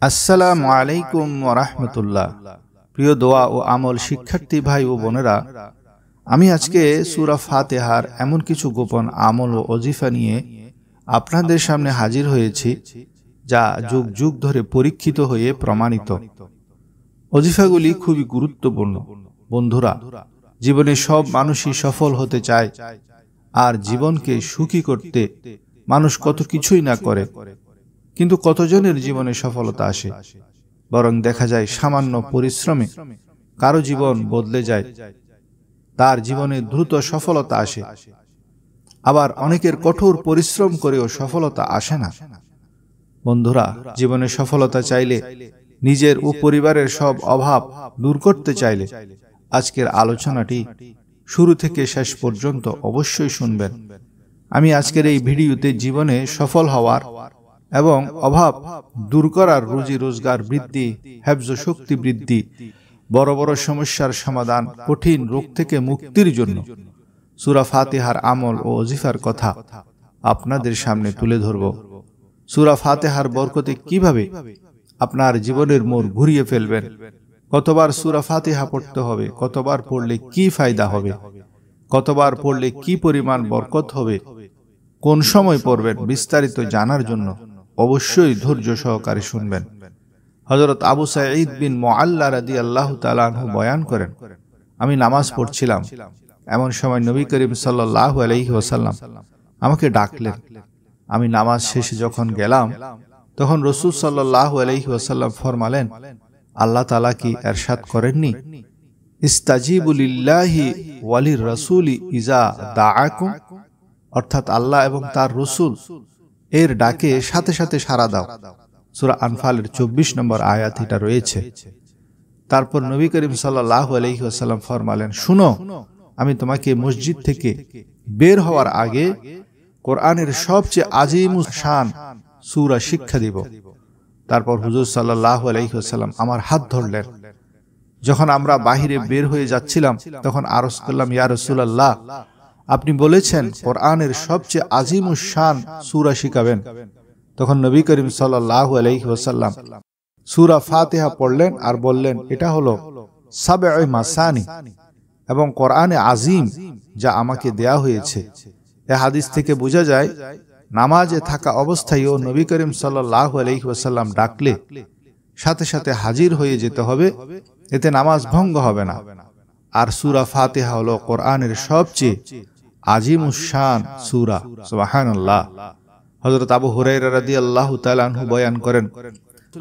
আসসালামু আলাইকুম ওয়া রাহমাতুল্লাহ। প্রিয় দোয়া ও আমল শিক্ষার্থী ভাই ও বোনেরা, আমি আজকে সূরা ফাতিহার এমন কিছু গোপন আমল ও ওজিফা নিয়ে আপনাদের সামনে হাজির হয়েছি, যা যুগ যুগ ধরে পরীক্ষিত হয়ে প্রমাণিত। ওজিফাগুলি খুবই গুরুত্বপূর্ণ। বন্ধুরা, জীবনে সব মানুষই সফল হতে চায়, আর জীবনকে সুখী করতে মানুষ কত কিছুই না করে, কিন্তু কতজনের জীবনে সফলতা আসে? বরং দেখা যায় সামান্য পরিশ্রমে কারো জীবন বদলে যায়, তার জীবনে দ্রুত সফলতা আসে। আবার অনেকের কঠোর পরিশ্রম করেও সফলতা আসে না। বন্ধুরা, জীবনে সফলতা চাইলে, নিজের ও পরিবারের সব অভাব দূর করতে চাইলে আজকের আলোচনাটি শুরু থেকে শেষ পর্যন্ত অবশ্যই শুনবেন। আমি আজকের এই ভিডিওতে জীবনে সফল হওয়ার এবং অভাব দূর করার, রুজি রোজগার বৃদ্ধি, হেফজ শক্তি বৃদ্ধি, বড় বড় সমস্যার সমাধান, কঠিন রোগ থেকে মুক্তির জন্য সূরা ফাতিহার আমল ও ওজিফার কথা আপনাদের সামনে তুলে ধরব। সূরা ফাতিহার বরকতে কিভাবে আপনার জীবনের মোড় ঘুরিয়ে ফেলবেন, কতবার সূরা ফাতিহা পড়তে হবে, কতবার পড়লে কি ফায়দা হবে, কতবার পড়লে কি পরিমাণ বরকত হবে, কোন সময় পড়বেন, বিস্তারিত জানার জন্য অবশ্যই ধৈর্য সহকারে শুনবেন। হযরত আবু সাঈদ বিন মুআল্লা রাদিয়াল্লাহু তাআলা আনহু বয়ান করেন, আমি নামাজ পড়ছিলাম, এমন সময় নবী করিম সাল্লাল্লাহু আলাইহি ওয়াসাল্লাম আমাকে ডাকলেন। আমি নামাজ শেষে যখন গেলাম, তখন রাসূল সাল্লাল্লাহু আলাইহি ওয়াসাল্লাম ফরমালেন, আল্লাহ তাআলা কি ইরশাদ করেননি, ইস্তাজিবু লিল্লাহি ওয়ালির রাসূলি ইজা দাআকুম? অর্থাৎ আল্লাহ এবং তার রাসূল এর ডাকে সাথে সাথে সাড়া দাও। সূরা আনফালের 24 নম্বর আয়াত এটা রয়েছে। তারপর নবী করিম সাল্লাল্লাহু আলাইহি ওয়াসাল্লাম ফরমালেন, শুনো, আমি তোমাকে মসজিদ থেকে বের হওয়ার আগে কোরআনের সবচেয়ে আজিম শান সূরা শিক্ষা দিব। তারপর হুজুর সাল্লাল্লাহু আলাইহি ওয়াসাল্লাম আমার হাত ধরলেন। যখন আমরা বাহিরে বের হয়ে যাচ্ছিলাম, তখন আরজ করলাম, ইয়া রাসূলুল্লাহ, আপনি বলেছেন কোরআনের সবচেয়ে আজিম শান সূরা শিখাবেন। তখন নবী করিম সাল্লাল্লাহু আলাইহি ওয়াসাল্লাম সূরা ফাতিহা পড়লেন আর বললেন, এটা হলো সাবঈ মাসানি এবং কোরআনে আজিম, যা আমাকে দেয়া হয়েছে। এই হাদিস থেকে বোঝা যায়, নামাজে থাকা অবস্থায়ও নবী করিম সাল্লাল্লাহু আলাইহি ওয়াসাল্লাম ডাকলে সাথে সাথে হাজির হয়ে যেতে হবে, এতে নামাজ ভঙ্গ হবে না। আর সূরা ফাতিহা হলো কোরআনের সবচেয়ে আজিমুশ শান সূরা। সুবহানাল্লাহ। হযরত আবু হুরায়রা রাদিয়াল্লাহু তাআলা আনহু বয়ান করেন,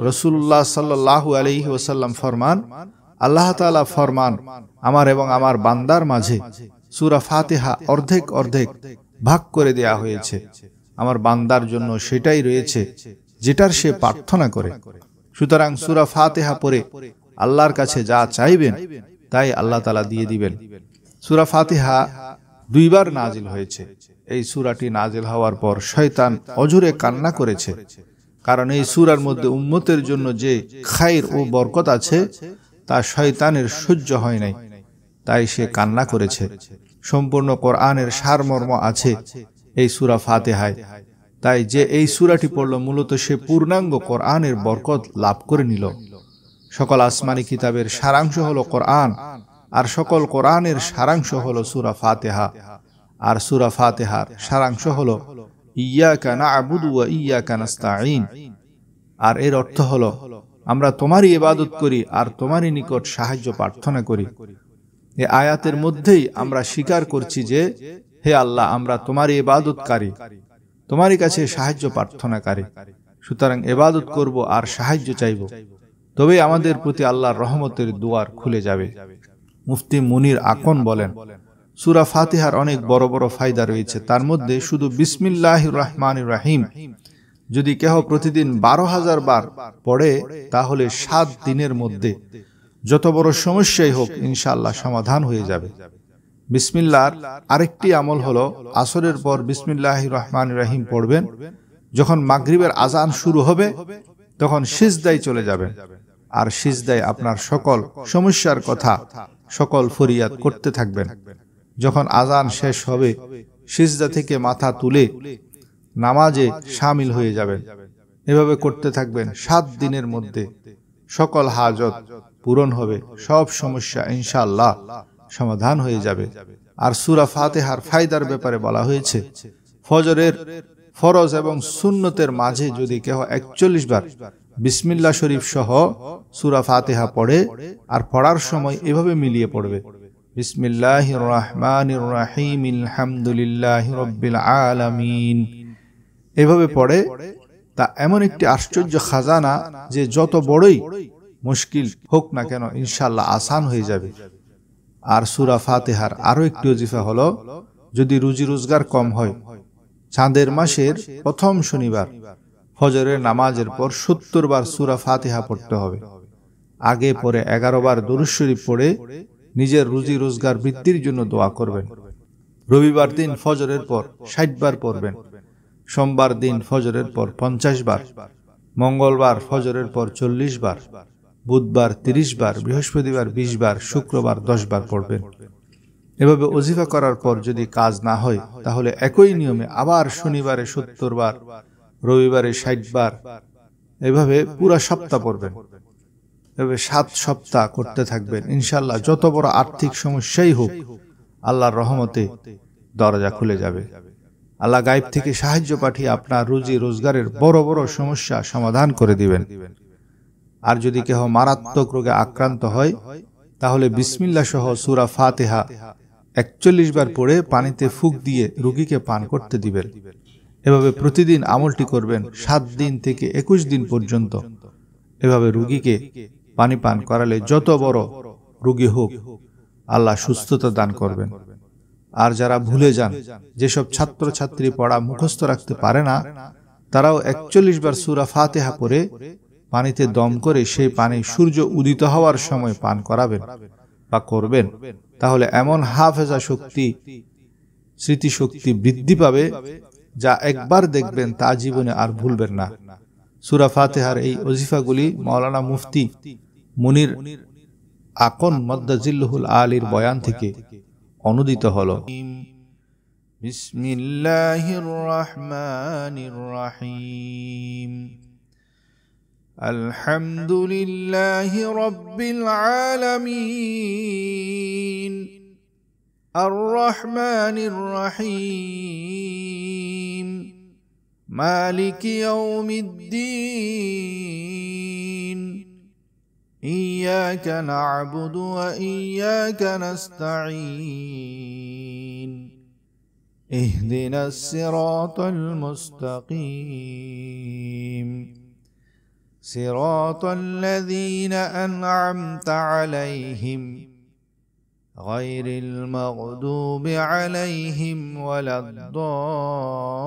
রাসূলুল্লাহ সাল্লাল্লাহু আলাইহি ওয়াসাল্লাম ফরমান, আল্লাহ তাআলা ফরমান, আমার এবং আমার বান্দার মাঝে সূরা ফাতিহা অর্ধেক অর্ধেক ভাগ করে দেয়া হয়েছে। আমার বান্দার জন্য সেটাই রয়েছে যেটার সে প্রার্থনা করে। সুতরাং সূরা ফাতিহা পড়ে আল্লাহর কাছে যা চাইবেন তাই আল্লাহ তাআলা দিয়ে দিবেন। সূরা ফাতিহা দুইবার নাজিল হয়েছে। এই সূরাটি নাজিল হওয়ার পর শয়তান অজোরে কান্না করেছে, কারণ এই সূরার মধ্যে উম্মতের জন্য যে খায়র ও বরকত আছে তা শয়তানের সহ্য হয় নাই, তাই সে কান্না করেছে। সম্পূর্ণ কোরআনের সারমর্ম আছে এই সূরা ফাতিহায়। তাই যে এই সূরাটি পড়ল, মূলত সে পূর্ণাঙ্গ কোরআনের বরকত লাভ করে নিল। সকল আসমানি কিতাবের সারাংশ হলো কোরআন, আর সকল কোরআনের সারাংশ হলো সূরা ফাতিহা। আর সূরা ফাতিহার সারাংশ হলো ইয়্যাকা না'বুদু ওয়া ইয়্যাকা নাস্তাঈন। আর এর অর্থ হলো, আমরা তোমারই ইবাদত করি আর তোমারই নিকট সাহায্য প্রার্থনা করি। এই আয়াতের মধ্যেই আমরা স্বীকার করছি যে, হে আল্লাহ, আমরা তোমারই ইবাদতকারী, তোমারই কাছে সাহায্য প্রার্থনাকারী। সুতরাং ইবাদত করব আর সাহায্য চাইব, তবেই আমাদের প্রতি আল্লাহর রহমতের দুয়ার খুলে যাবে। মুফতি মুনির আকন বলেন, সূরা ফাতিহার অনেক বড় বড় ফায়দা রয়েছে। তার মধ্যে শুধু বিসমিল্লাহির রহমানির রহিম যদি কেহ প্রতিদিন 12,000 বার পড়ে, তাহলে 7 দিনের মধ্যে যত বড় সমস্যাই হোক ইনশাআল্লাহ সমাধান হয়ে যাবে। বিসমিল্লাহর আরেকটি আমল হলো, আসরের পর বিসমিল্লাহির রহমানির রহিম পড়বেন। যখন মাগরিবের আজান শুরু হবে, তখন সিজদায় চলে যাবেন, আর সিজদায় আপনার সকল সমস্যার কথা, সকল ফরিয়াদ করতে থাকবেন। যখন আজান শেষ হবে, সিজদা থেকে মাথা তুলে নামাজে শামিল হয়ে যাবেন। এভাবে করতে থাকবেন 7 দিনের মধ্যে সকল হাজত পূরণ হবে, সব সমস্যা ইনশাআল্লাহ সমাধান হয়ে যাবে। আর সূরা ফাতিহার ফায়দার ব্যাপারে বলা হয়েছে, ফজরের ফরজ এবং সুন্নতের মাঝে যদি কেহ 41 বার বিসমিল্লাহ শরীফ সহ সূরা ফাতিহা পড়ে আর পড়ার সময় এভাবে মিলিয়ে পড়বে, বিসমিল্লাহির রহমানির রহিম আলহামদুলিল্লাহি রাব্বিল আলামিন, এভাবে পড়ে, তা এমন একটি আশ্চর্য খাজানা যে যত বড়ই মুশকিল হোক না কেন ইনশাআল্লাহ আসান হয়ে যাবে। আর সূরা ফাতিহার আরো একটি ওজিফা হলো, যদি রুজি রোজগার কম হয়, চাঁদের মাসের প্রথম শনিবার ফজরের নামাজের পর 70 বার সূরা ফাতিহা পড়তে হবে। আগে পরে 11 বার দুরূদ শরীফ পড়ে নিজের রুজি রোজগার বৃদ্ধির জন্য দোয়া করবেন। রবিবার দিন ফজরের পর 60 বার পড়বেন, সোমবার দিন ফজরের পর 50 বার, মঙ্গলবার ফজরের পর 40 বার, বুধবার 30 বার, বৃহস্পতিবার 20 বার, শুক্রবার 10 বার পড়বেন। এভাবে ওজিফা করার পর যদি কাজ না হয়, তাহলে একই নিয়মে আবার শনিবারে 70 বার, রবিবারে 60 বার, এভাবে পুরা সপ্তাহ পড়বেন। এভাবে 7 সপ্তাহ করতে থাকবেন। ইনশাআল্লাহ যত বড় আর্থিক সমস্যাই হোক, আল্লাহর রহমতে দরজা খুলে যাবে। আল্লাহ গায়েব থেকে সাহায্য পাঠিয়ে আপনার রুজি রোজগারের বড় বড় সমস্যা সমাধান করে দিবেন। আর যদি কেহ মারাত্মক রোগে আক্রান্ত হয়, তাহলে বিসমিল্লাহ সহ সূরা ফাতিহা 41 বার পড়ে পানিতে ফুঁক দিয়ে রোগীকে পান করতে দিবেন। এভাবে প্রতিদিন আমলটি করবেন 7 দিন থেকে 21 দিন পর্যন্ত। এভাবে রোগীকে পানি পান করালে যত বড় রোগী হোক আল্লাহ সুস্থতা দান করবেন। আর যারা ভুলে যান, যেসব ছাত্র ছাত্রী পড়া মুখস্থ রাখতে পারে না, তারাও 41 বার সূরা ফাতিহা পড়ে পানিতে দম করে সেই পানি সূর্য উদিত হওয়ার সময় পান করাবেন বা করবেন। তাহলে এমন হাফেজা শক্তি, স্মৃতিশক্তি বৃদ্ধি পাবে, যা একবার দেখবেন তা জীবনে আর ভুলবেন না। সূরা ফাতিহার এই ওজিফাগুলি মাওলানা মুফতি মুনির আকন মদ্দাজিল্লুহুল আলীর বয়ান থেকে অনুদিত হলো। বিসমিল্লাহির রহমানির রহিম। আলহামদুলিল্লাহি রাব্বিল আলামিন, আর রহমানির রহিম, মালিকি ইয়াউমিদ্দিন, إياك نعبد وإياك نستعين، اهدنا الصراط المستقيم، صراط الذين أنعمت عليهم غير المغضوب عليهم ولا الضالين.